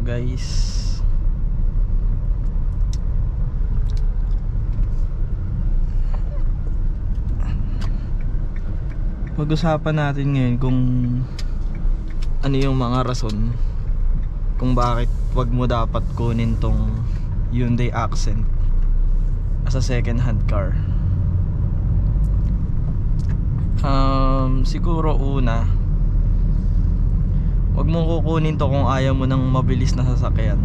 guys. Pag-usapan natin ngayon kung ano yung mga rason kung bakit wag mo dapat kunin tong Hyundai Accent as a second hand car. Siguro una, wag mo kukunin to kung ayaw mo ng mabilis na sasakyan.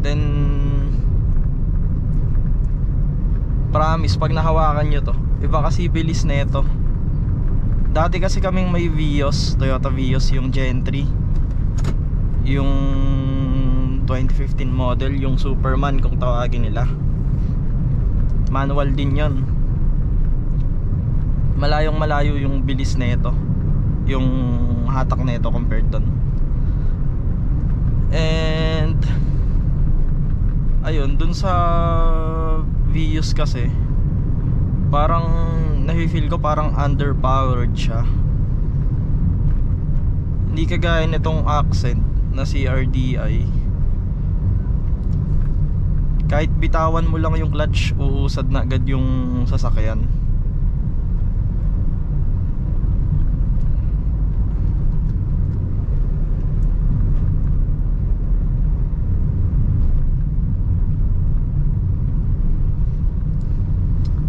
Then promise, pag nahawakan nyo to, iba kasi bilis na ito. Dati kasi kaming may Vios, Toyota Vios, yung Gen 3, yung 2015 model, yung Superman kung tawagin nila. Manual din yon. Malayong malayo yung bilis na ito, yung hatak na ito compared doon. And ayun, dun sa Vios kasi parang nafe-feel ko parang underpowered siya. Hindi kagaya nitong Accent na CRDI. Kahit bitawan mo lang yung clutch, uusad na agad yung sasakyan.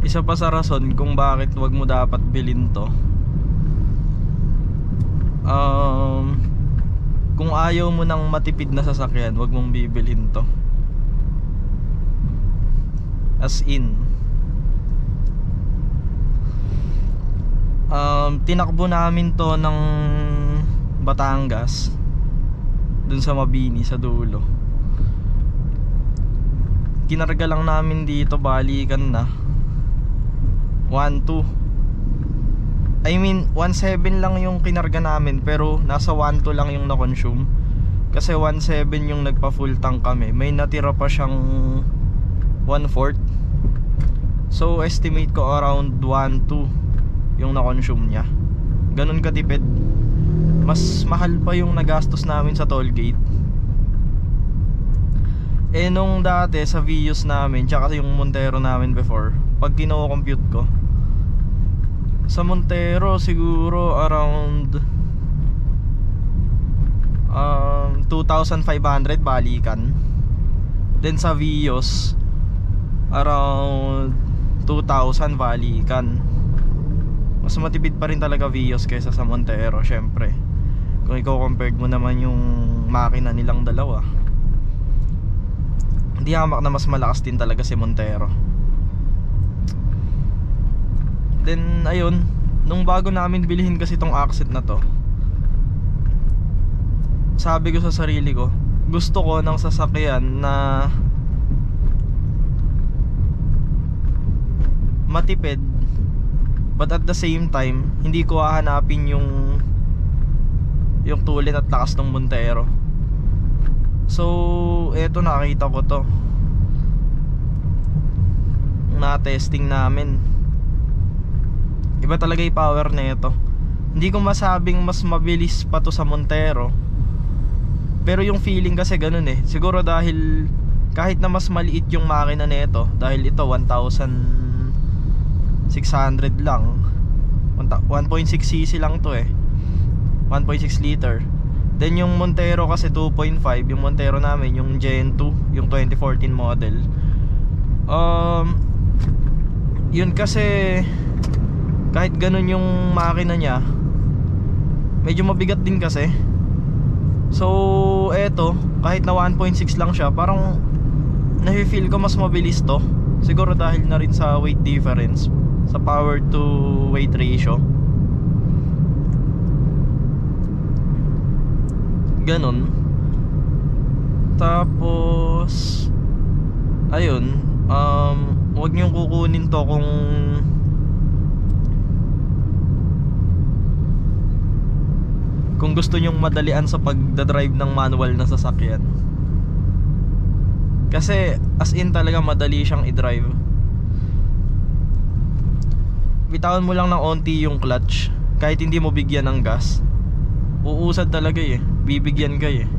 Isa pa sa rason kung bakit wag mo dapat bilhin to, kung ayaw mo ng matipid na sasakyan, wag mong bibilhin to. As in, tinakbo namin to ng Batangas dun sa Mabini sa dulo. Kinarga lang namin dito, balikan na 1.2, I mean 1.7 lang yung kinarga namin, pero nasa 1.2 lang yung na-consume. Kasi 1.7 yung nagpa full tank kami, may natira pa siyang 1/4. So estimate ko around 1.2 yung na-consume niya. Ganun katipid. Mas mahal pa yung nagastos namin sa toll gate. Eh nung dati sa Vios namin, tsaka yung Montero namin before, pag kino-compute ko, sa Montero siguro around 2,500 balikan. Then sa Vios around 2,000 balikan. Mas matipid pa rin talaga Vios kaysa sa Montero, syempre. Kung i-compare mo naman yung makina nilang dalawa, hindi hamak na mas malakas din talaga si Montero. Then ayun, nung bago namin bilhin kasi tong Accent na to, sabi ko sa sarili ko, gusto ko ng sasakyan na matipid, but at the same time hindi ko hahanapin yung tulin at lakas ng Montero. So eto, nakita ko to, na-testing namin. Iba talaga yung power na ito. Hindi ko masabing mas mabilis pa to sa Montero, pero yung feeling kasi ganun eh. Siguro dahil kahit na mas maliit yung makina nito, dahil ito 1,600 lang, 1.6cc lang to eh, 1.6 liter. Then yung Montero kasi 2.5, yung Montero namin, yung Gen 2, yung 2014 model. Yun kasi kahit ganun yung makina niya, medyo mabigat din kasi. So eto, kahit na 1.6 lang siya, parang nafe-feel ko mas mabilis to. Siguro dahil na rin sa weight difference, sa power to weight ratio. Ganon. Tapos ayun, huwag niyong kukunin to kung gusto nyong madalian sa pagdadrive ng manual na sasakyan. Kasi as in talaga madali siyang i-drive. Bitawan mo lang ng onti yung clutch, kahit hindi mo bigyan ng gas, uusad talaga eh, bibigyan ka eh.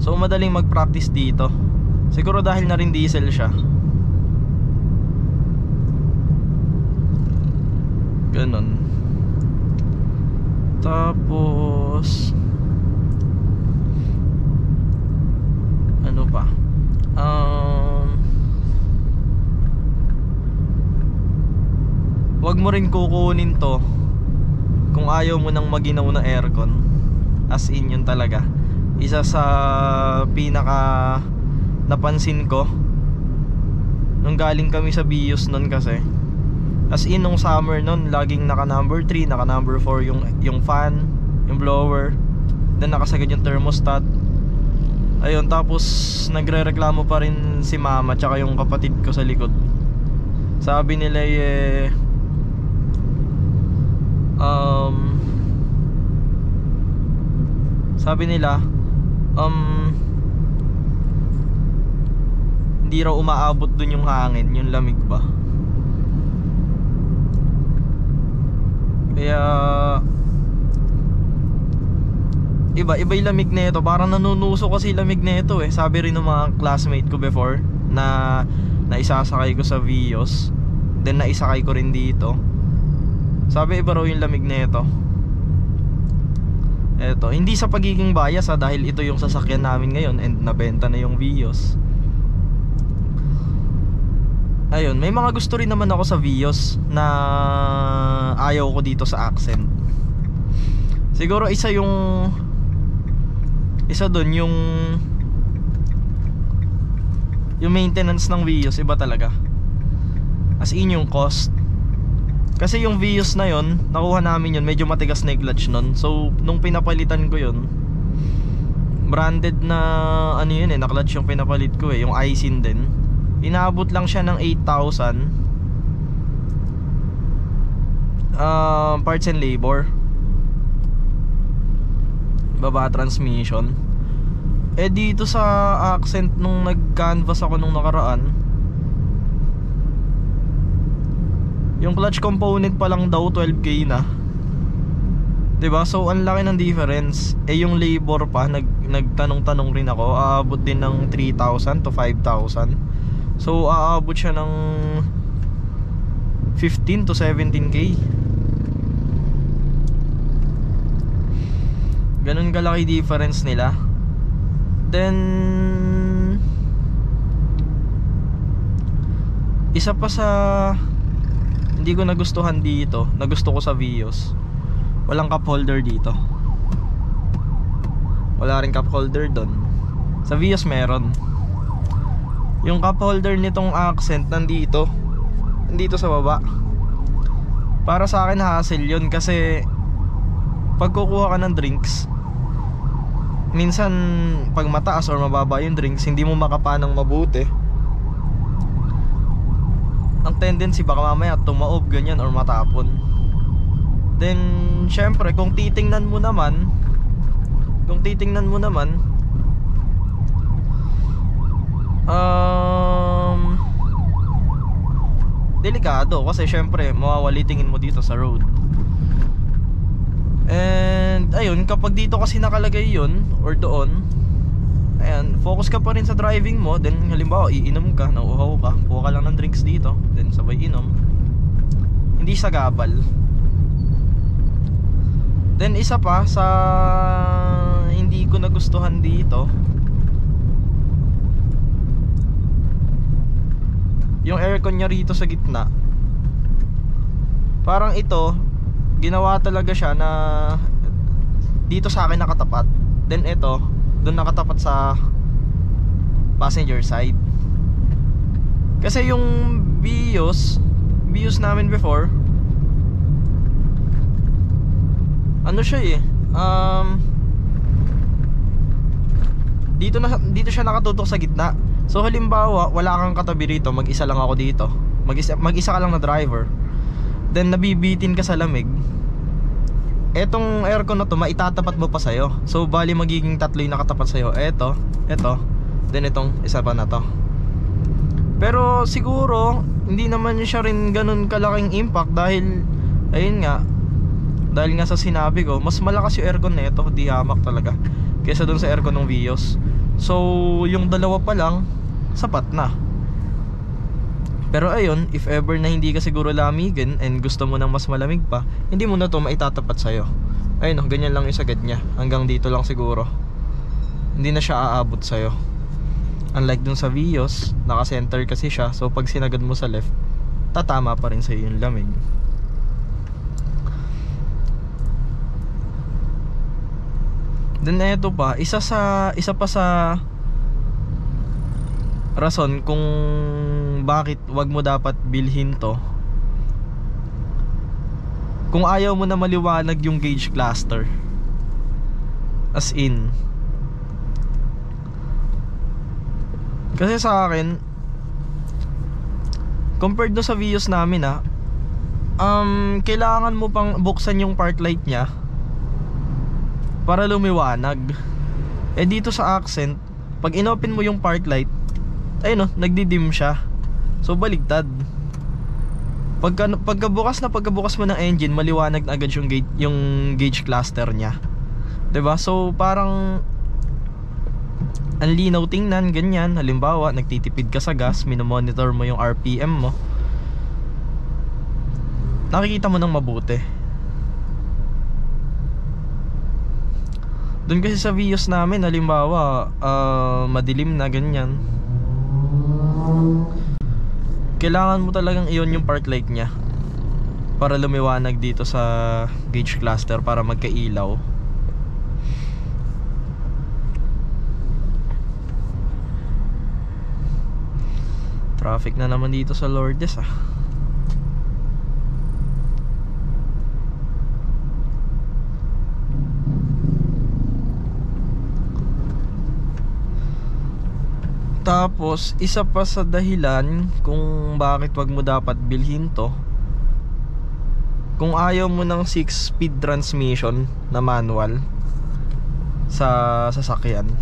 So madaling mag-practice dito. Siguro dahil na rin diesel siya. Ganon. Tapos ano pa? Wag mo rin kukunin to kung ayaw mo nang maginaw na aircon. As in, yun talaga isa sa pinaka napansin ko nung galing kami sa Vios nun, kasi as in nung summer nun laging naka number 3, naka number 4 yung fan, yung blower, then nakasagad yung thermostat. Ayun, tapos nagrereklamo pa rin si mama tsaka yung kapatid ko sa likod. Sabi nila sabi nila hindi raw umaabot dun yung hangin, yung lamig ba. Kaya iba yung lamig nito, parang nanunuso kasi lamig nito eh. Sabi rin ng mga classmate ko before na naisasakay ko sa Vios, then naisakay ko rin dito, sabi iba raw yung lamig nito. Eto, hindi sa pagiging bias dahil ito yung sasakyan namin ngayon and nabenta na yung Vios. Ayun, may mga gusto rin naman ako sa Vios na ayaw ko dito sa Accent. Siguro isa dun yung maintenance ng Vios, iba talaga. As in yung cost. Kasi yung Vios na yon, nakuha namin yun, medyo matigas na yung clutch nun. So nung pinapalitan ko yun, branded na ano yun na clutch yung pinapalit ko yung Aisin din. Inaabot lang siya ng 8,000 parts and labor, baba transmission. Dito sa Accent nung nag-canvas ako nung nakaraan, yung clutch component pa lang daw 12k na, diba? So ang laki ng difference. Yung labor pa, nagtanong-tanong rin ako, aabot din ng 3,000 to 5,000. So aabot siya ng 15 to 17k. Ganun kalaki difference nila. Then isa pa sa hindi ko nagustuhan dito, nagusto ko sa Vios, walang cup holder dito. Wala rin cup holder doon. Sa Vios meron. Yung cup holder nitong Accent nandito sa baba. Para sa akin hassle yun, kasi pag kukuha ka ng drinks, minsan pag mataas or mababa yung drinks, hindi mo makapanang mabuti. Ang tendency baka mamaya tumaob ganyan or matapon. Then syempre kung titingnan mo naman delikado, kasi syempre mawawali tingin mo dito sa road. And ayun, kapag dito kasi nakalagay yun or doon, ayan, focus ka pa rin sa driving mo. Then halimbawa iinom ka, nauuhaw ka, kuha ka lang ng drinks dito, then sabay inom, hindi sagabal. Then isa pa sa hindi ko nagustuhan dito, yung aircon niya rito sa gitna. Parang ito ginawa talaga siya na dito sa akin nakatapat, then ito doon nakatapat sa passenger side. Kasi yung Vios namin before, ano siya dito siya nakatutok sa gitna. So halimbawa wala kang katabi rito, mag-isa lang ako dito, mag-isa ka lang na driver, then nabibitin ka sa lamig, etong aircon na to maitatapat mo pa sa'yo. So bali magiging tatlo yung nakatapat sa'yo. Eto, then itong isa pa na to. Pero siguro hindi naman siya rin ganun kalaking impact dahil ayun nga, dahil nga sa sinabi ko, mas malakas yung aircon nito, di hamak talaga, kaysa dun sa aircon ng Vios. So yung dalawa pa lang sapat na. Pero ayun, if ever na hindi ka siguro lamigin and gusto mo ng mas malamig pa, hindi mo na to maitatapat sa'yo. Ayun oh, ganyan lang yung sagad niya. Hanggang dito lang siguro. Hindi na siya aabot sa'yo. Unlike dun sa Vios, naka-center kasi siya. So pag sinagad mo sa left, tatama pa rin sa'yo yung lamig. Then eto pa, isa pa sa rason kung bakit wag mo dapat bilhin to, kung ayaw mo na maliwanag yung gauge cluster. As in, kasi sa akin, compared do sa Vios namin kailangan mo pang buksan yung park light nya para lumiwanag. Eh dito sa Accent, pag inopen mo yung park light, ayun nagdidim siya. So baligtad. Pagkabukas mo ng engine, maliwanag na agad yung gauge cluster nya. 'Di ba? So parang ang linaw tingnan, ganyan. Halimbawa, nagtitipid ka sa gas, minomonitor mo yung RPM mo, nakikita mo ng mabuti. Doon kasi sa Vios namin, halimbawa, madilim na ganyan, kailangan mo talagang iyon yung park light nya para lumiwanag dito sa gauge cluster, para magkailaw. Traffic na naman dito sa Lourdes Tapos isa pa sa dahilan kung bakit wag mo dapat bilhin to, kung ayaw mo ng 6-speed transmission na manual sa sasakyan.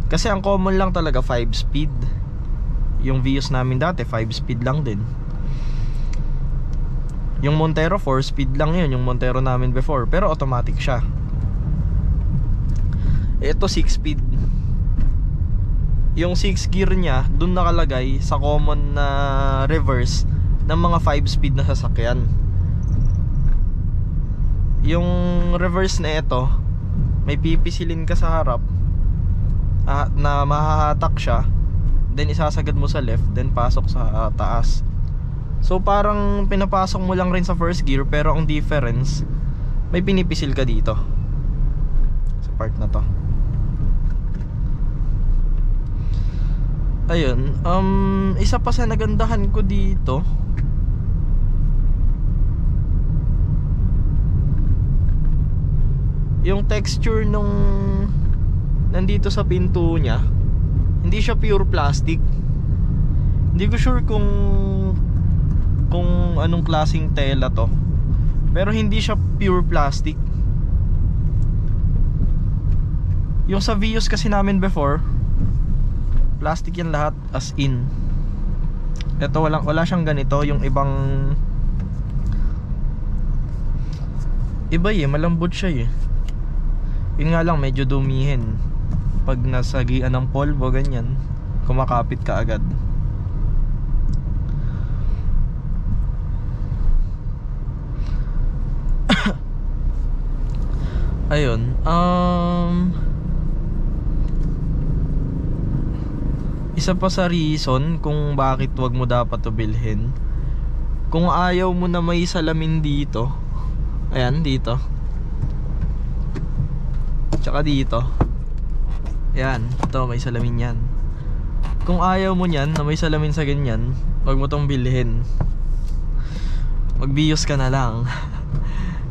Kasi ang common lang talaga 5-speed. Yung Vios namin dati 5-speed lang din. Yung Montero 4-speed lang yun, yung Montero namin before, pero automatic siya. Ito 6-speed. Yung 6 gear nya dun nakalagay sa common na reverse ng mga 5-speed na sasakyan. Yung reverse na ito, may pipisilin ka sa harap na mahahatak siya, then isasagad mo sa left, then pasok sa taas. So parang pinapasok mo lang rin sa first gear, pero ang difference, may pinipisil ka dito sa part na to. Ayun, isa pa sa nagandahan ko dito, yung texture nung nandito sa pinto nya, hindi siya pure plastic. Hindi ko sure kung anong klaseng tela to, pero hindi siya pure plastic. Yung sa Vios kasi namin before, plastic yan lahat, as in. Ito wala siyang ganito. Yung ibang iba malambot siya Yun nga lang, medyo dumihin pag nasagian ng polvo, ganyan, kumakapit ka agad. Ayun, isa pa sa reason kung bakit wag mo dapat to bilhin, kung ayaw mo na may salamin dito, ayan, dito, tsaka dito, ayan, ito may salamin yan. Kung ayaw mo nyan na may salamin sa ganyan, wag mo tong bilhin. Mag Vios ka na lang.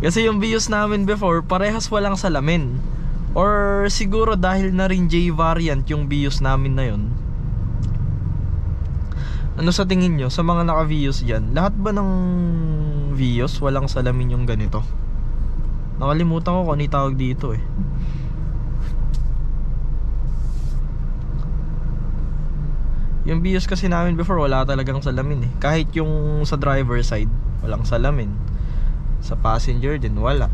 Kasi yung Vios namin before, parehas walang salamin. Or siguro dahil na rin J variant yung Vios namin na yun. Ano sa tingin nyo, sa mga naka-Vios dyan, lahat ba ng Vios walang salamin yung ganito? Nakalimutan ko kung ano tawag dito Yung Vios kasi namin before wala talagang salamin eh. Kahit yung sa driver side walang salamin, sa passenger din wala.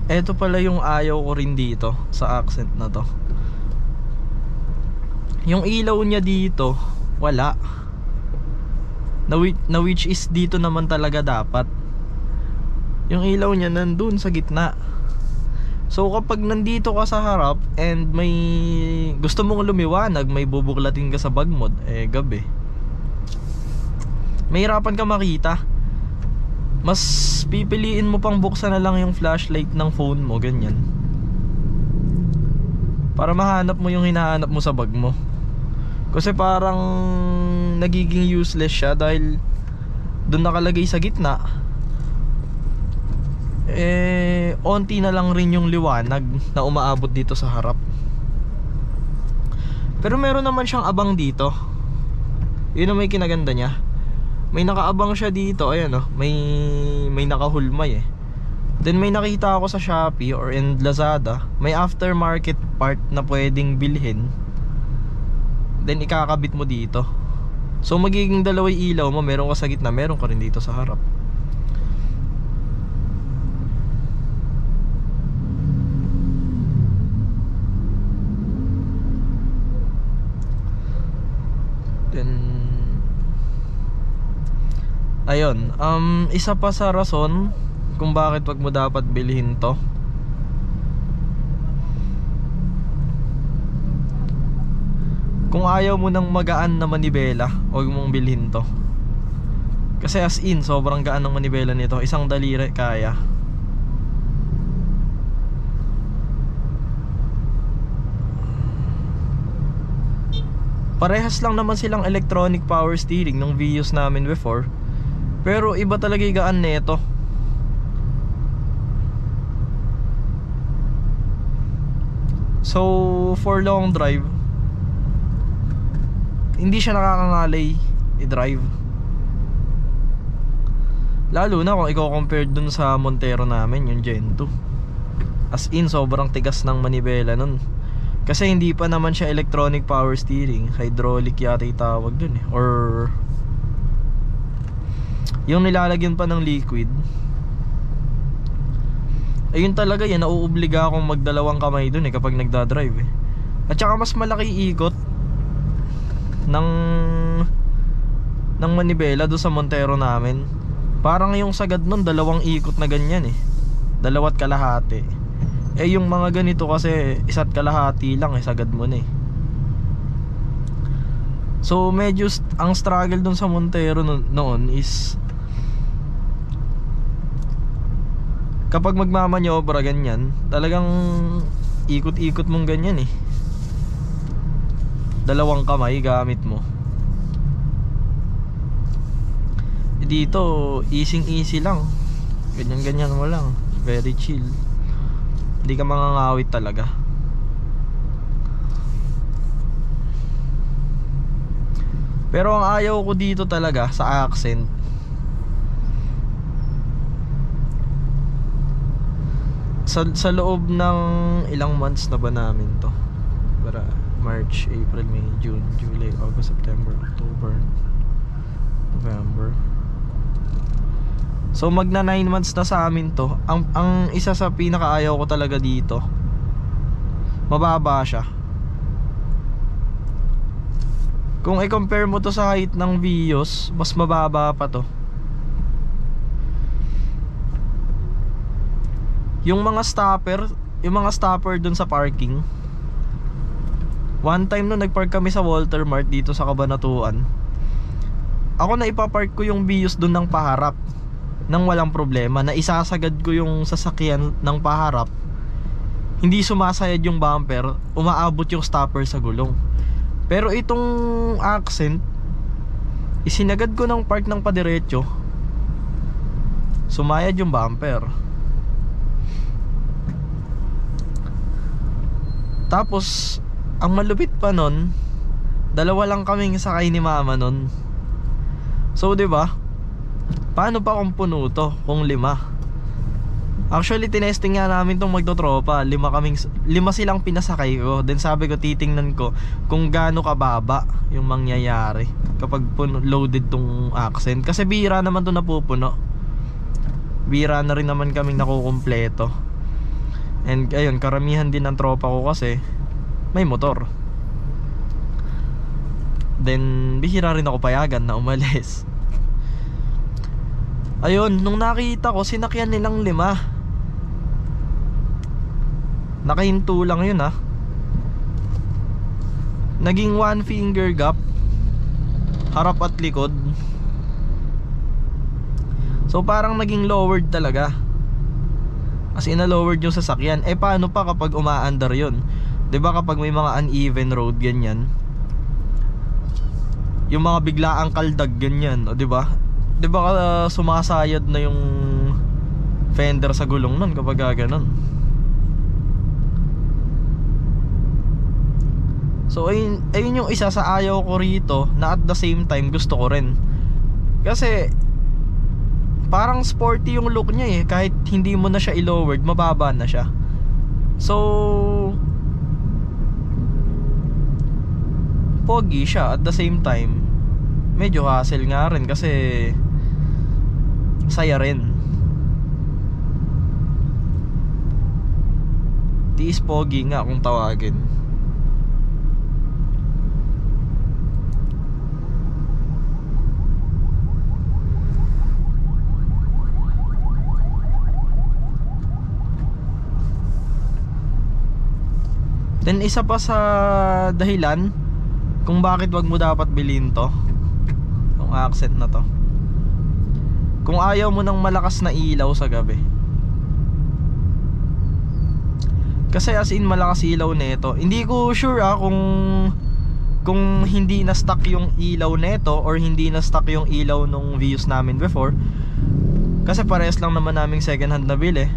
Eto pala yung ayaw ko rin dito sa Accent na to. Yung ilaw niya dito wala, na which is dito naman talaga dapat. Yung ilaw niya nandun sa gitna. So kapag nandito ka sa harap and may gusto mong lumiwanag, may bubuklatin ka sa bag mode, eh gabi, mahirapan ka makita. Mas pipiliin mo pang buksan na lang yung flashlight ng phone mo, ganyan, para mahanap mo yung hinahanap mo sa bag mo. Kasi parang nagiging useless siya dahil doon nakalagay sa gitna. Eh, onti na lang rin yung liwanag na umaabot dito sa harap. Pero meron naman siyang abang dito. Yun ang may kinaganda niya. May nakaabang siya dito, ayan oh, may nakahulmay eh. Then may nakita ako sa Shopee or in Lazada, may aftermarket part na pwedeng bilhin. Then ikakabit mo dito. So magiging dalawang ilaw mo, meron ka sa gitna, meron ka rin dito sa harap. Then ayun, isa pa sa rason kung bakit wag mo dapat bilhin to, kung ayaw mo ng magaan na manibela, wag mong bilhin to. Kasi as in, sobrang gaan ng manibela nito. Isang daliri kaya. Parehas lang naman silang electronic power steering ng Vios namin before, pero iba talaga yung gaan nito. So for long drive, hindi siya nakakangalay i-drive. Lalo na kung i-compare dun sa Montero namin, yung Gen 2. As in, sobrang tigas ng manibela nun. Kasi hindi pa naman siya electronic power steering, hydraulic yata itawag dun eh. Or yung nilalagyan pa ng liquid. Ayun talaga, yan, nauobliga akong magdalawang kamay dun eh kapag nagdadrive eh. At saka mas malaki ikot ng manibela doon sa Montero namin. Parang yung sagad nun, dalawang ikot na ganyan eh, 2.5. Eh yung mga ganito kasi 1.5 lang eh, sagad mo na eh. So medyo ang struggle dun sa Montero noon is kapag magmamanyobra ganyan, talagang ikot-ikot mong ganyan eh, dalawang kamay gamit mo. Dito easy lang, ganyan mo lang, very chill, hindi ka mangangawit talaga. Pero ang ayaw ko dito talaga sa Accent, sa loob ng ilang months na ba namin to, para March, April, May, June, July, August, September, October, November. So magna 9 months na sa amin to. Ang isa sa pinakaayaw ko talaga dito, mababa siya. Kung i-compare mo to sa height ng Vios, mas mababa pa to. Yung mga stopper dun sa parking, one time no nagpark kami sa Walter Mart dito sa Cabanatuan, ako na ipapark ko yung Vios dun ng paharap. nang walang problema, na isasagad ko yung sasakyan ng paharap, hindi sumasayad yung bumper, umaabot yung stopper sa gulong. Pero itong Accent, isinagad ko ng park ng padiretso, sumayad yung bumper. Tapos ang malupit pa nun, dalawa lang kaming sakay ni mama nun. So 'di ba? Paano pa kung puno to kung 5? Actually tinesting nga namin tong magtotropa. 5 silang pinasakay ko. Then sabi ko titingnan ko kung gaano kababa yung mangyayari kapag loaded tong Accent. Kasi bira naman to napupuno. Bira na rin naman kaming nakukumpleto. And ayun, karamihan din ng tropa ko kasi may motor. Then bihira rin ako payagan na umalis. Ayun, nung nakita ko sinakyan nilang 5, nakahinto lang yun ha. Naging 1 finger gap, harap at likod. So parang naging lowered talaga. As in na lowered yung sasakyan. Eh paano pa kapag umaandar yun? 'Di ba kapag may mga uneven road ganyan, yung mga biglaang kaldag ganyan, o 'di ba? 'Di ba sumasayad na yung fender sa gulong nun kapag gano'n. So ayun yung isa sa ayaw ko rito, na at the same time gusto ko rin. Kasi parang sporty yung look niya eh. Kahit hindi mo na siya i-lowered, mababa na siya. So pogi siya at the same time. Medyo hassle nga rin kasi saya rin. Tiis pogi nga kung tawagin. Then isa pa sa dahilan kung bakit wag mo dapat bilhin to, yung Accent na to, kung ayaw mo ng malakas na ilaw sa gabi. Kasi as in malakas ilaw nito. Hindi ko sure kung hindi na stock yung ilaw nito or hindi na stock yung ilaw nung Vios namin before. Kasi parehas lang naman naming second hand na bili.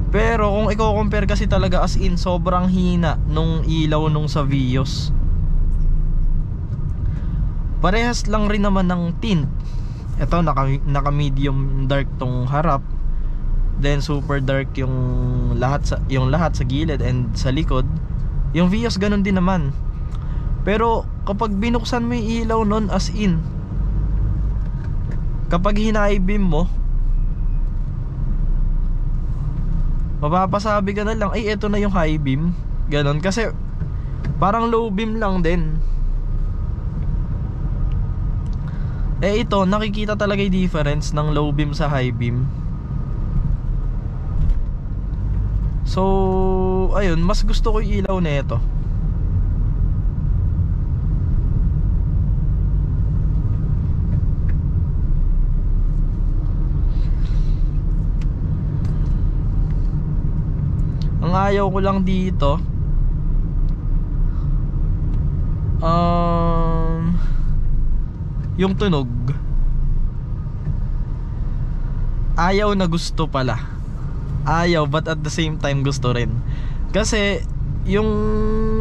Pero kung i-compare kasi talaga as in sobrang hina nung ilaw nung sa Vios. Parehas lang rin naman ng tint. Ito naka medium dark tong harap. Then super dark yung lahat sa gilid and sa likod. Yung Vios ganun din naman. Pero kapag binuksan mo yung ilaw nun as in, kapag hina-high beam mo, mapapasabi ka na lang, ay eto na yung high beam. Ganon, kasi parang low beam lang din. Eh ito, nakikita talaga yung difference ng low beam sa high beam. So ayun, mas gusto ko yung ilaw na ito. Ang ayaw ko lang dito, yung tunog. Ayaw na gusto pala. Ayaw but at the same time gusto rin. Kasi yung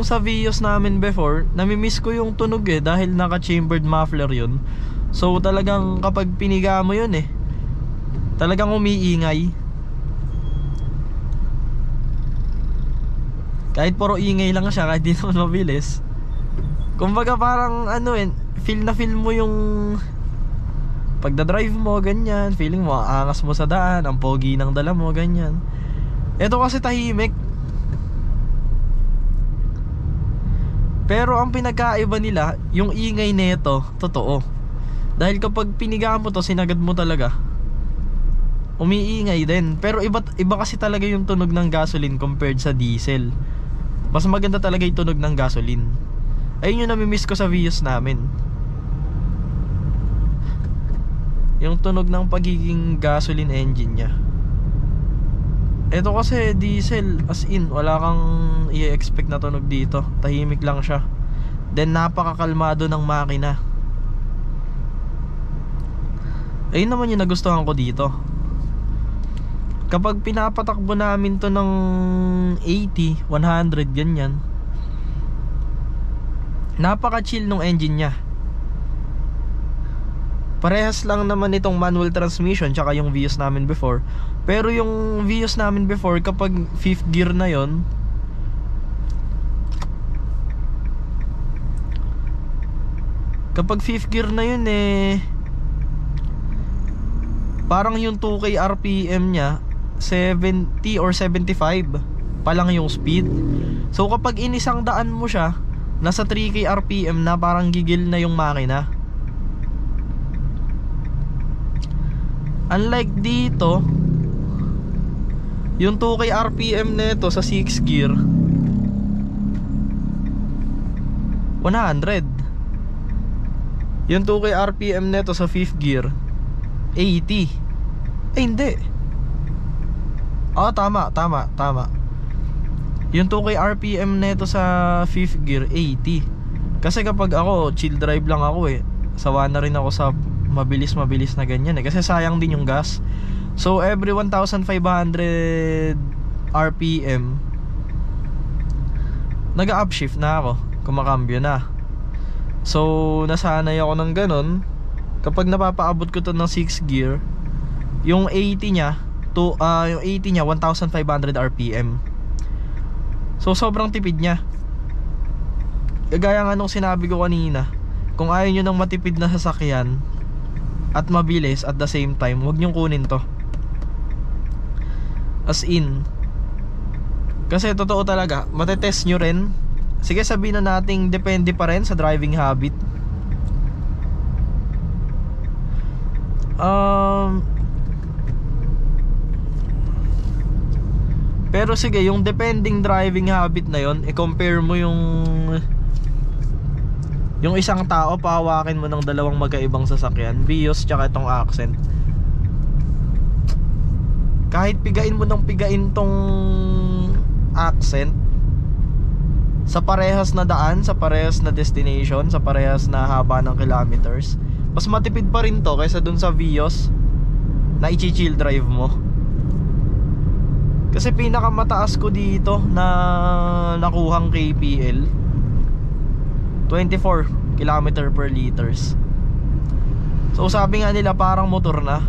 sa Vios namin before, namimiss ko yung tunog eh, dahil naka-chambered muffler yun. So talagang kapag piniga mo yun eh, talagang umiingay. Kahit puro ingay lang siya, kahit di naman mabilis. Kumbaga parang ano eh, feel mo yung pagdadrive mo, ganyan. Feeling mo, aangas mo sa daan, ang pogi ng dala mo, ganyan. Ito kasi tahimik. Pero ang pinagkaiba nila, yung ingay nito, totoo. Dahil kapag pinigaan mo to, sinagad mo talaga, umiingay din. Pero iba kasi talaga yung tunog ng gasoline compared sa diesel. Mas maganda talaga yung tunog ng gasoline. Ayun yung namimiss ko sa Vios namin. yung tunog ng pagiging gasoline engine niya. Ito kasi diesel, as in wala kang i-expect na tunog dito. Tahimik lang siya. Then napakakalmado ng makina. Ayun naman yung nagustuhan ko dito. Kapag pinapatakbo namin to ng 80, 100 ganyan, napaka-chill nung engine niya. Parehas lang naman itong manual transmission tsaka yung Vios namin before. Pero yung Vios namin before, kapag 5th gear na yon, kapag 5th gear na yun parang yung 2K RPM nya 70 or 75 pa lang yung speed. So kapag inisang daan mo siya, nasa 3K RPM na, parang gigil na yung makina. Unlike dito, yung 2K RPM nito sa 6th gear 100. Yung 2K RPM nito sa 5th gear 80. Hindi. Tama. Yung 2K RPM nito sa 5th gear 80. Kasi kapag ako chill drive lang ako sawa na rin ako sa mabilis na ganyan kasi sayang din yung gas. So every 1,500 RPM nag-upshift na ako, kumakambyo na. So nasanay ako ng ganun. Kapag napapaabot ko to ng 6th gear, yung 80 niya yung 80 niya 1,500 RPM. So sobrang tipid niya. Gaya nga nung sinabi ko kanina, kung ayaw nyo ng matipid na sasakyan at mabilis at the same time, huwag nyong kunin to. As in, kasi totoo talaga, matetest nyo rin. Sige, sabihin na nating depende pa rin sa driving habit. Pero sige, yung depending driving habit na yon, i-compare mo yung isang tao, pahawakin mo ng dalawang magkaibang sasakyan, Vios tsaka itong Accent. Kahit pigain mo ng pigain tong Accent, sa parehas na daan, sa parehas na destination, sa parehas na haba ng kilometers, mas matipid pa rin to kaysa dun sa Vios na i-chill drive mo. Kasi pinakamataas ko dito na nakuhang KPL 24 km per liters. So sabi nga nila parang motor na.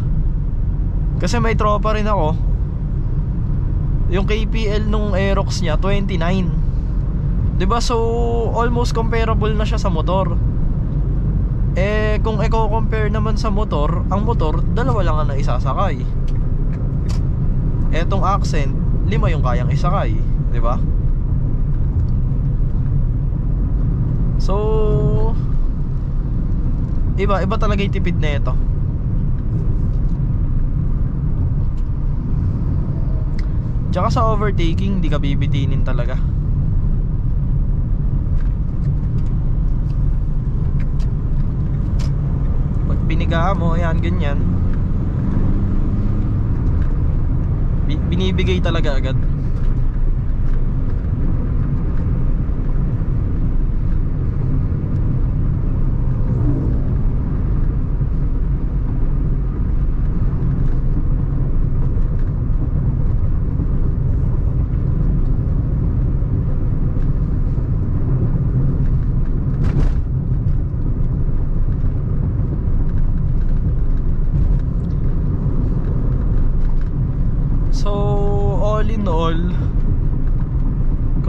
Kasi may tropa rin ako, yung KPL nung Aerox niya 29. Diba? So almost comparable na siya sa motor. Kung i-compare naman sa motor, ang motor dalawa lang ang naisasakay. Etong Accent 5 yung kayang isakay, diba? So iba talaga yung tipid na ito. Tsaka sa overtaking, di ka bibitinin talaga. Pag piniga mo, ayan, ganyan, binibigay talaga agad.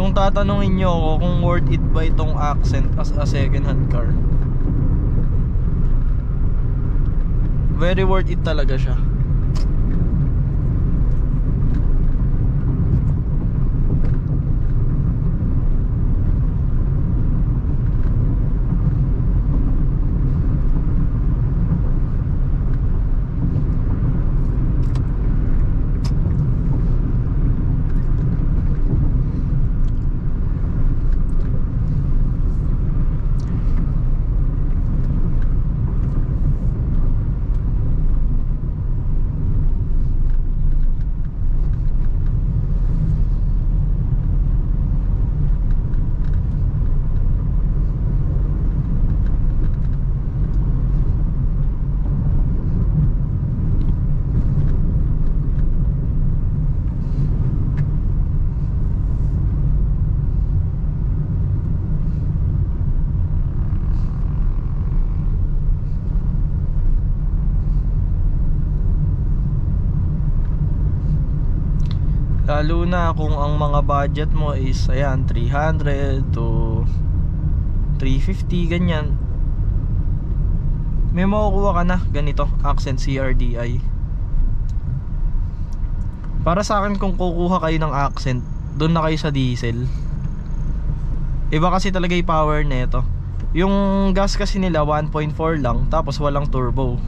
Kung tatanungin nyo ako kung worth it ba itong Accent as a second hand car, very worth it talaga siya. Lalo na kung ang mga budget mo is ayan 300 to 350 ganyan, may makukuha ka na ganito Accent CRDI. Para sa akin, kung kukuha kayo ng Accent, doon na kayo sa diesel. Iba kasi talaga yung power nito. Yung gas kasi nila 1.4 lang, tapos walang turbo.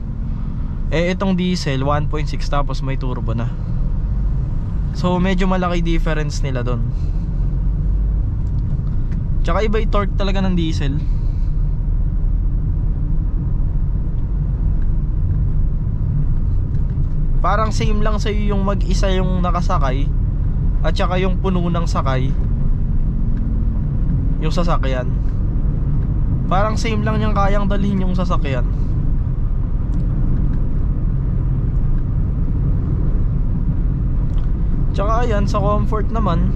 Itong diesel 1.6 tapos may turbo na. So medyo malaki difference nila doon. Tsaka iba yung torque talaga ng diesel. Parang same lang sa'yo yung mag-isa yung nakasakay at saka yung puno ng sakay, yung sasakyan. Parang same lang niyang kayang dalhin yung sasakyan. Tsaka ayan, sa comfort naman,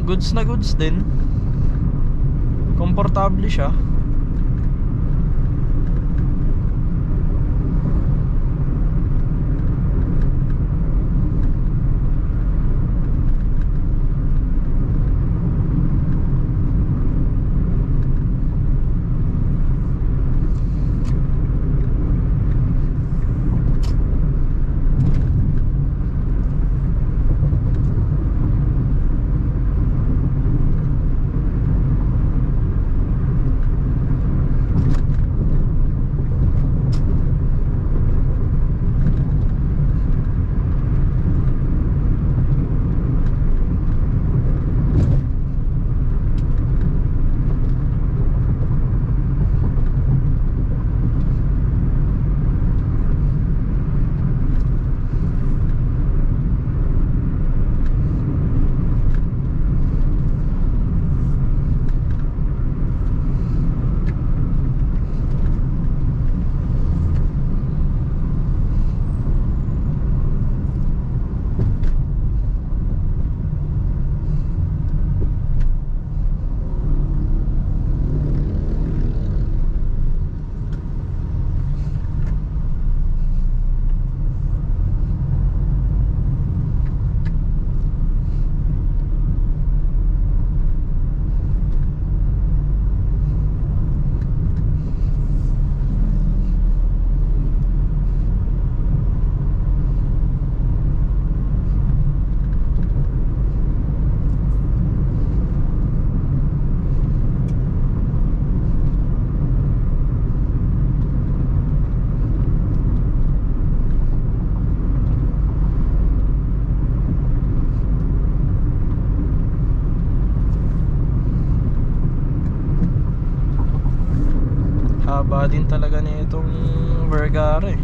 goods na goods din. Komportable siya. Haba din talaga nitong Vergara eh.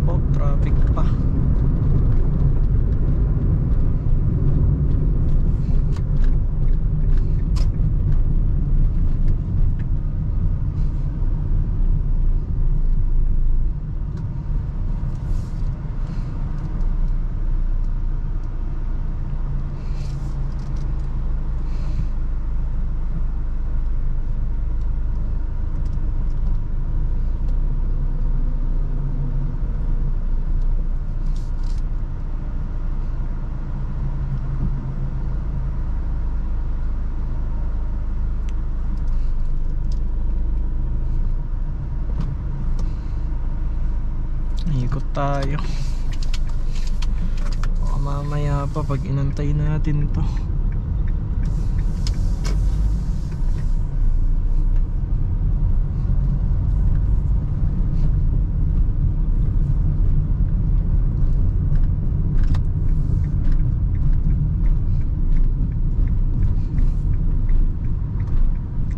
Oh, traffic pa. Ikot tayo. Baka mamaya pa pag inantay natin to.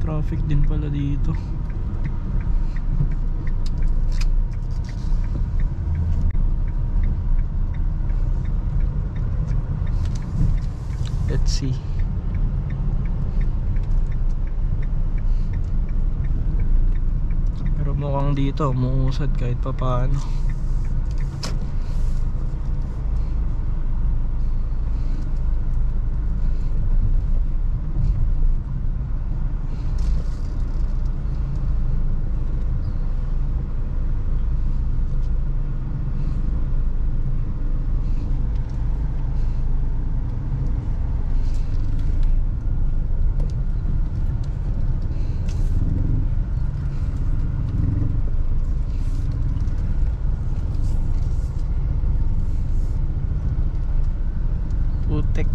Traffic din pala dito. Let's see. Mukhang dito umuusad kahit pa paano. Putek.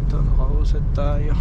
Nakausad tayo.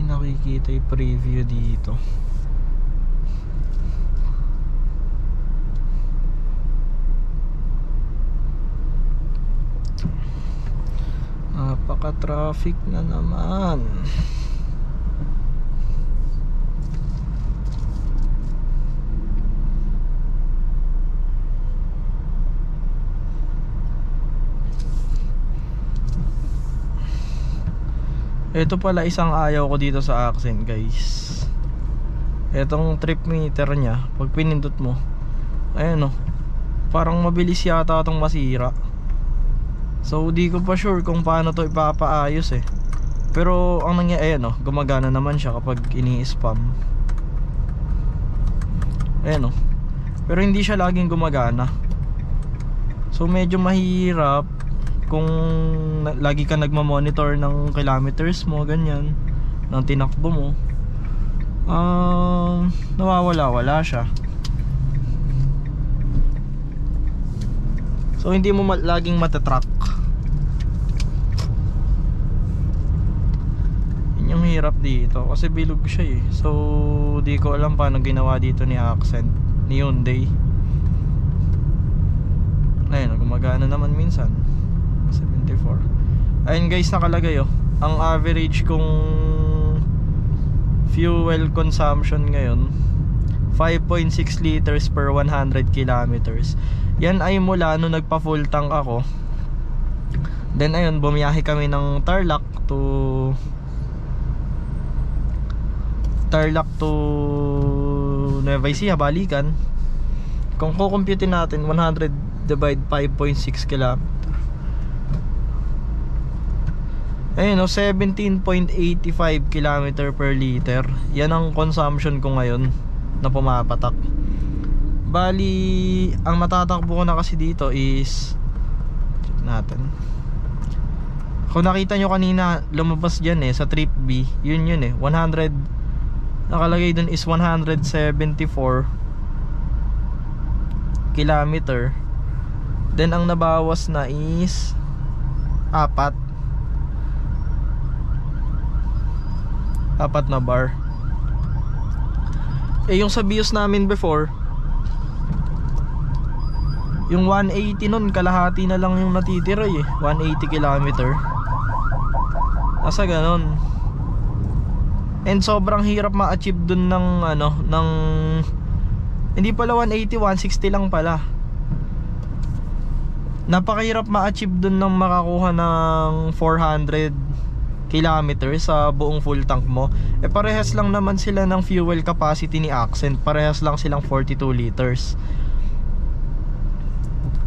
Nakikita yung preview dito. Napaka-traffic na naman. Ito pala isang ayaw ko dito sa Accent, guys. Etong trip meter nya, pag pinindot mo, ayan o, parang mabilis yata itong masira. So di ko pa sure kung paano to ipapaayos eh. Pero ang nangyayari, ayan, gumagana naman siya kapag ini-spam. Ayan, pero hindi siya laging gumagana. So medyo mahirap kung lagi ka nagma-monitor ng kilometers mo, ganyan, ng tinakbo mo. Nawawala siya. So hindi mo laging matatrack. Yun yung hirap dito kasi bilog siya eh. So di ko alam paano ginawa dito ni Accent, ni Hyundai. Ayun, gumagana naman minsan. 74. Ayun guys, nakalagay ang average kong fuel consumption ngayon 5.6 liters per 100 kilometers. Yan ay mula nung nagpa full tank ako. Then ayun, bumiyahe kami ng Tarlac to Nueva Ecija, balikan. Kung kukumputin natin 100 divide 5.6 km. Ayun 17.85 km per liter. Yan ang consumption ko ngayon na pumapatak. Bali, ang natatakbo ko na kasi dito is, check natin. Kung nakita nyo kanina, lumabas dyan sa trip B. Yun 100, nakalagay dun is 174 kilometer. Then ang nabawas na is 4 na bar. Yung sa BIOS namin before, yung 180 nun, kalahati na lang yung natitira 180 kilometer. Nasa ganon. And sobrang hirap ma-achieve dun ng hindi pala 180, 160 lang pala. Napakahirap ma-achieve dun ng makakuha ng 400 kilometers sa buong full tank mo. Parehas lang naman sila ng fuel capacity ni Accent. Parehas lang silang 42 liters.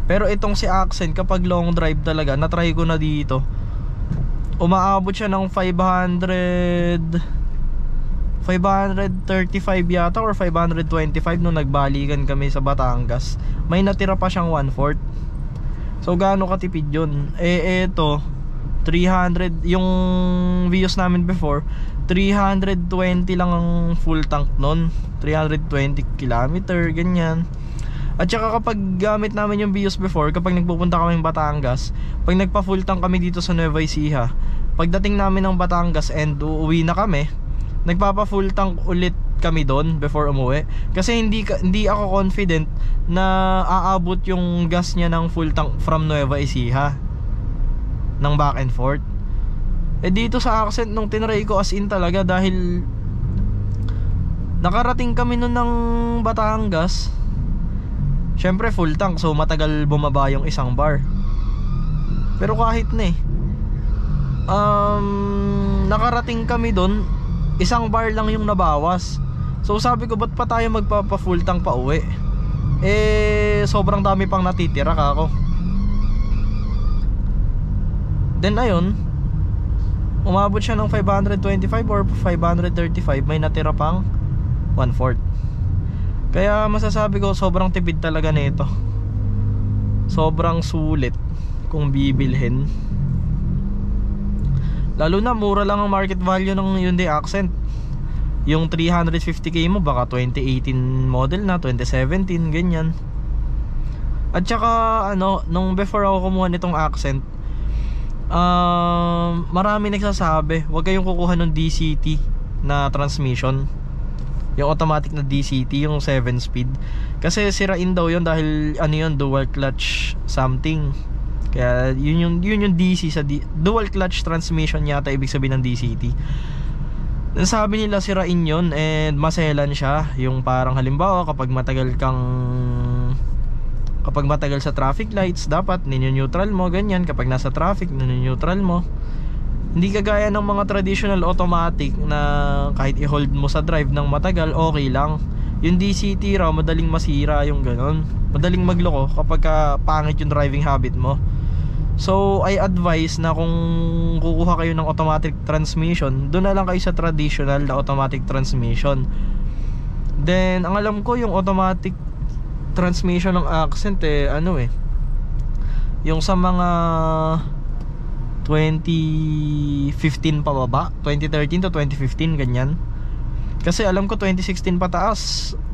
Pero itong si Accent, kapag long drive talaga, natry ko na dito, umaabot siya ng 535 yata or 525 nung nagbalikan kami sa Batangas. May natira pa siyang 1/4. So gaano katipid yun? Eto 300, yung Vios namin before 320 lang ang full tank nun, 320 kilometer, ganyan. At saka kapag gamit namin yung Vios before, kapag nagpupunta kami ng Batangas, pag nagpa full tank kami dito sa Nueva Ecija, pagdating namin ng Batangas and uuwi na kami, nagpapa full tank ulit kami doon before umuwi. Kasi hindi ako confident na aabot yung gas niya ng full tank from Nueva Ecija ng back and forth. Dito sa Accent nung tinry ko, as in talaga, dahil nakarating kami nun ng Batangas, syempre full tank, so matagal bumaba yung isang bar. Pero kahit na nakarating kami dun, isang bar lang yung nabawas. So sabi ko, ba't pa tayo magpapa full tank pa uwi? Sobrang dami pang natitira kako. Then ayun, umabot siya ng 525 or 535, may natira pang 1/4. Kaya masasabi ko, sobrang tipid talaga nito. Sobrang sulit kung bibilhin. Lalo na mura lang ang market value ng Hyundai Accent. Yung 350k mo baka 2018 model na, 2017, ganyan. At saka nung before ako kumuha nitong Accent, marami nagsasabi, huwag kayong kukuha ng DCT na transmission, yung automatic na DCT, yung 7-speed, kasi sirain daw yun dahil dual clutch something. Kaya yun yung DC sa dual clutch transmission yata ibig sabihin ng DCT. Sabi nila sirain yun and maselan siya. Yung parang halimbawa kapag matagal sa traffic lights, dapat ninyo-neutral mo, ganyan. Kapag nasa traffic, ninyo-neutral mo. Hindi kagaya ng mga traditional automatic na kahit i-hold mo sa drive ng matagal, okay lang. Yung DCT raw, madaling masira yung ganon. Madaling magloko kapag pangit yung driving habit mo. So I advise na kung kukuha kayo ng automatic transmission, doon na lang kayo sa traditional na automatic transmission. Then ang alam ko yung automatic transmission ng Accent yung sa mga 2015 pababa, 2013 to 2015 ganyan. Kasi alam ko 2016 pataas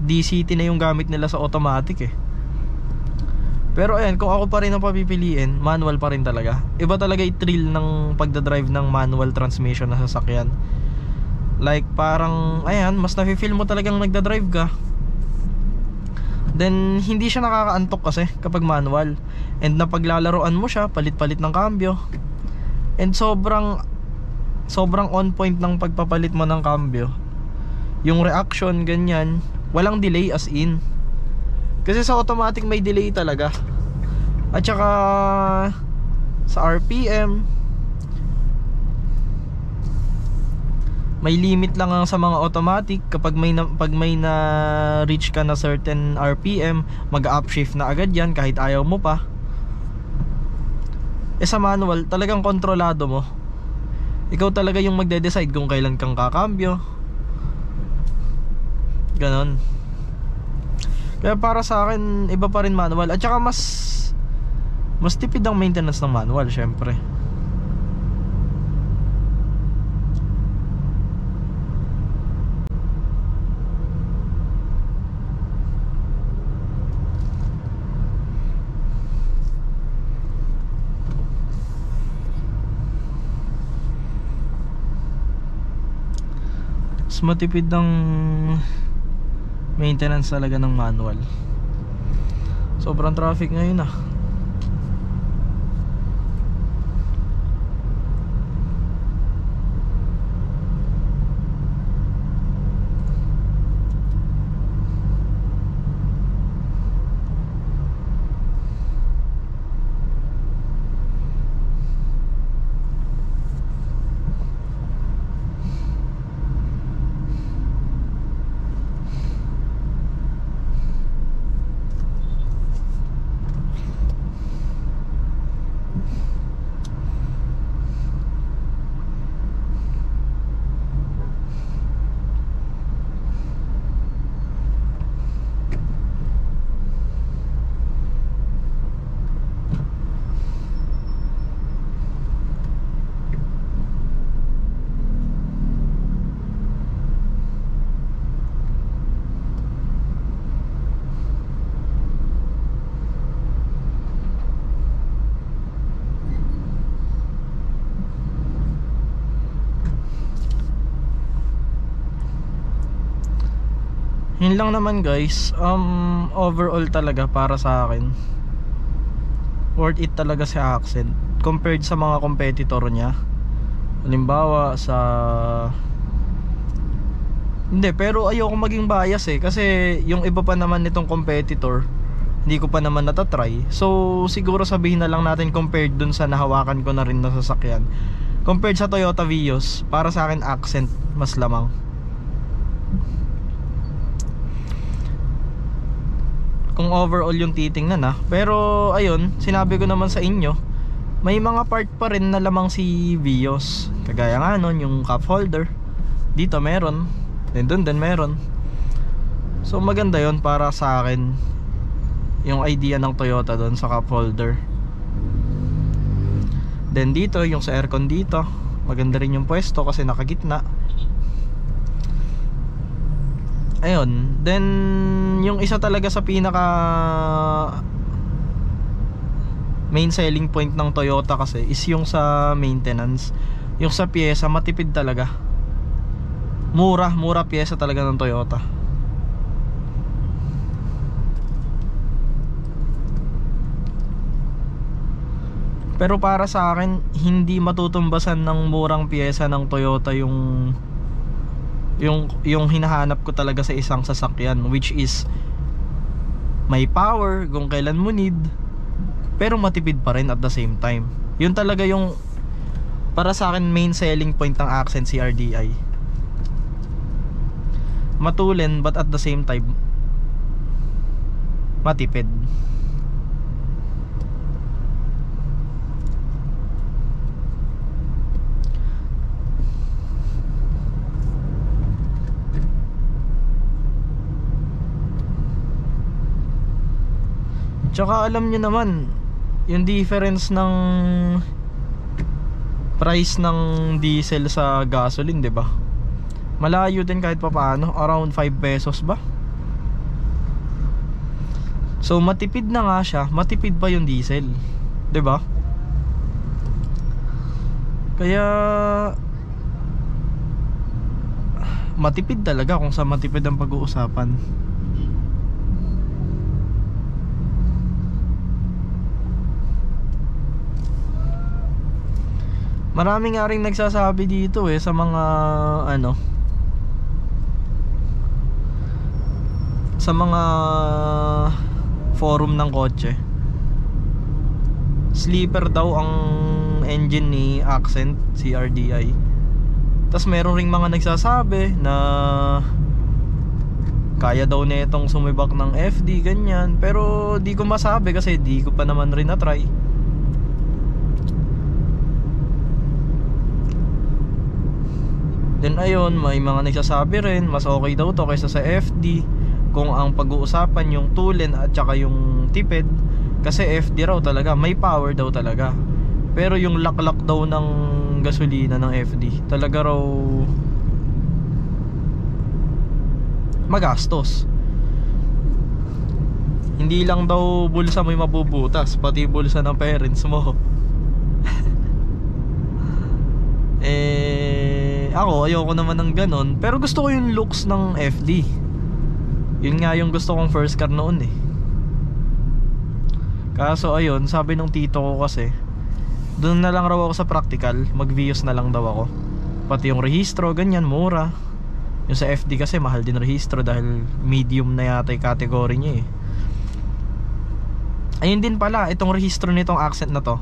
DCT na yung gamit nila sa automatic Pero ayan, kung ako pa rin ang papipiliin, manual pa rin talaga. Iba talaga yung thrill ng pagdadrive ng manual transmission na sasakyan. Like parang, ayan, mas nafe-feel mo talagang nagdadrive ka. Then hindi siya nakakaantok kasi kapag manual. And napaglalaroan mo siya, palit-palit ng cambio. And sobrang on point ng pagpapalit mo ng cambio. Yung reaction, ganyan, walang delay as in. Kasi sa automatic may delay talaga. At saka sa RPM may limit lang sa mga automatic. Kapag may na reach ka na certain RPM, mag-upshift na agad yan kahit ayaw mo pa. Sa manual talagang kontrolado mo. Ikaw talaga yung magde-decide kung kailan kang kakambyo. Ganon. Kaya para sa akin, iba pa rin manual. At saka mas tipid ang maintenance ng manual, syempre. Mas matipid ng maintenance talaga ng manual. Sobrang traffic ngayon Yun lang naman guys. Overall talaga para sa akin, worth it talaga si Accent compared sa mga competitor niya. Halimbawa sa hindi, pero ayoko maging bias kasi yung iba pa naman nitong competitor hindi ko pa naman natatry. So siguro sabihin na lang natin compared dun sa nahawakan ko na rin na sasakyan, compared sa Toyota Vios, para sa akin Accent mas lamang. Kung overall yung titingnan pero ayun, sinabi ko naman sa inyo, may mga part pa rin na lamang si Vios. Kagaya nga nun, yung cup holder dito meron, then dun din meron. So maganda yon para sa akin, yung idea ng Toyota dun sa cup holder. Then dito, yung sa aircon dito, maganda rin yung pwesto kasi nakagitna. Ayun, then yung isa talaga sa pinaka main selling point ng Toyota kasi is yung sa maintenance. Yung sa pyesa, matipid talaga. Mura pyesa talaga ng Toyota. Pero para sa akin, hindi matutumbasan ng murang pyesa ng Toyota yung hinahanap ko talaga sa isang sasakyan, which is may power kung kailan mo need, pero matipid pa rin at the same time. Yun talaga yung para sa akin main selling point ng Accent CRDI. Matulin but at the same time matipid. Tsaka alam nyo naman, yung difference ng price ng diesel sa gasoline, 'di ba? Malayo din kahit papaano, around 5 pesos ba? So matipid na nga siya, matipid pa yung diesel, 'di ba? Kaya matipid talaga kung sa matipid ang pag-uusapan. Marami nga rin nagsasabi dito sa mga sa mga forum ng kotse, sleeper daw ang engine ni Accent CRDI. Tas meron ring mga nagsasabi na kaya daw nitong sumibak ng FD ganyan, pero di ko masabi kasi di ko pa naman rin na-try. Then ayun, may mga nagsasabi rin mas okay daw to kaysa sa FD kung ang pag-uusapan yung tulen at saka yung tipid. Kasi FD raw talaga, may power daw talaga. Pero yung laklak daw ng gasolina ng FD talaga raw magastos. Hindi lang daw bulsa may mabubutas, pati bulsa ng parents mo. Ako ayoko naman ng ganon, pero gusto ko yung looks ng FD. Yun nga yung gusto kong first car noon Kaso ayun, sabi nung tito ko kasi doon na lang raw ako sa practical, mag-Vios na lang daw ako. Pati yung rehistro, ganyan, mura. Yung sa FD kasi mahal din rehistro dahil medium na yata yung category niya Ayun din pala, itong rehistro nitong Accent na to,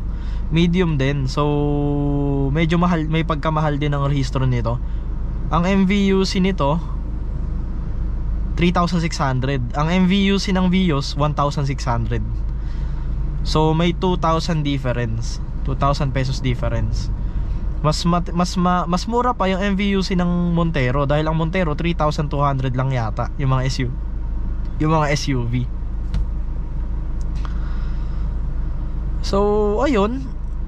medium din. So medyo mahal, may pagkamahal din ang rehistro nito. Ang MVUC nito 3,600. Ang MVUC ng Vios 1,600. So may 2,000 difference, 2,000 pesos difference. Mas mura pa yung MVUC ng Montero dahil ang Montero 3,200 lang yata yung mga SUV. So ayun,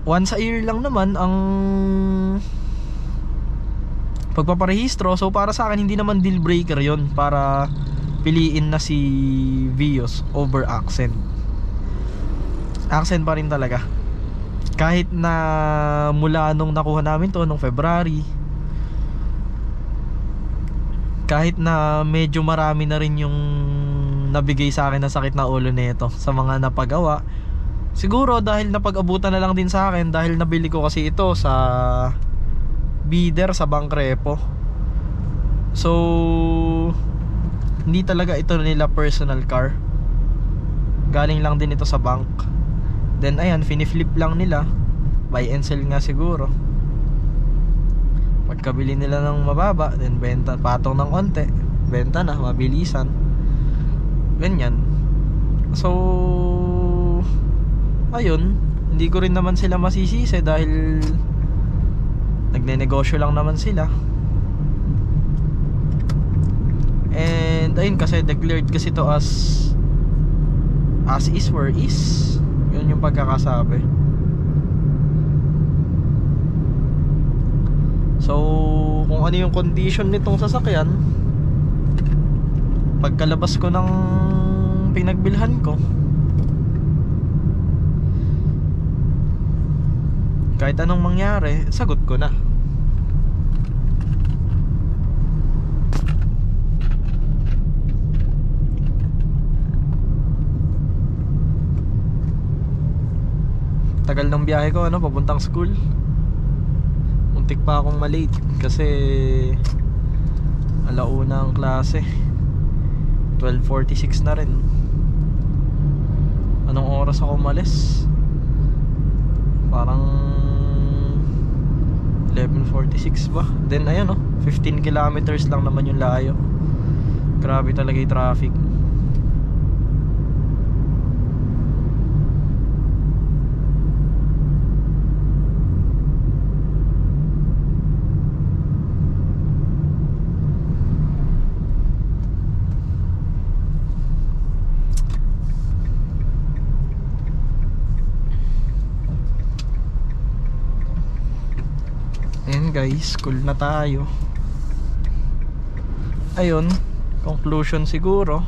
once a year lang naman ang pagpaparehistro. So para sa akin hindi naman deal breaker yon para piliin na si Vios over Accent. Accent pa rin talaga. Kahit na mula nung nakuha namin to nung February, kahit na medyo marami na rin yung nabigay sa akin na sakit na ulo nito sa mga napagawa, siguro dahil napag-abutan na lang din sa akin dahil nabili ko kasi ito sa bidder sa Bank Repo. So hindi talaga ito nila personal car, galing lang din ito sa bank. Then ayan, finiflip lang nila, buy and sell nga siguro. Pagkabili nila ng mababa, then benta, patong ng onte, benta na, mabilisan, ganyan. So ayun, hindi ko rin naman sila masisisi dahil nagne-negosyo lang naman sila. And ayun, kasi declared kasi to as is where is. Yun yung pagkakasabi. So kung ano yung condition nitong sasakyan pagkalabas ko ng pinagbilhan ko, kahit anong mangyari, sagot ko na. Tagal ng biyahe ko, papuntang school. Muntik pa akong malate kasi alauna ang klase. 12:46 na rin. Anong oras ako umalis? Parang 11:46 ba? Then ayun 15 kilometers lang naman yung layo. Grabe talaga yung traffic. guys, cool na tayo. Ayun, conclusion siguro,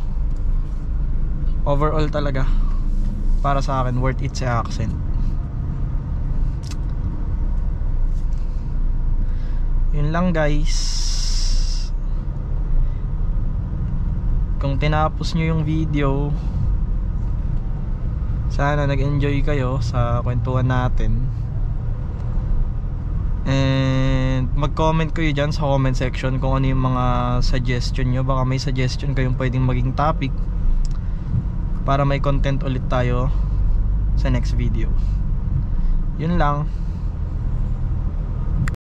overall talaga para sa akin worth it si Accent. Yun lang guys. Kung tinapos nyo yung video, sana nag-enjoy kayo sa kwentuhan natin. And mag-comment kayo dyan sa comment section kung ano yung mga suggestion nyo. Baka may suggestion kayong pwedeng maging topic para may content ulit tayo sa next video. Yun lang.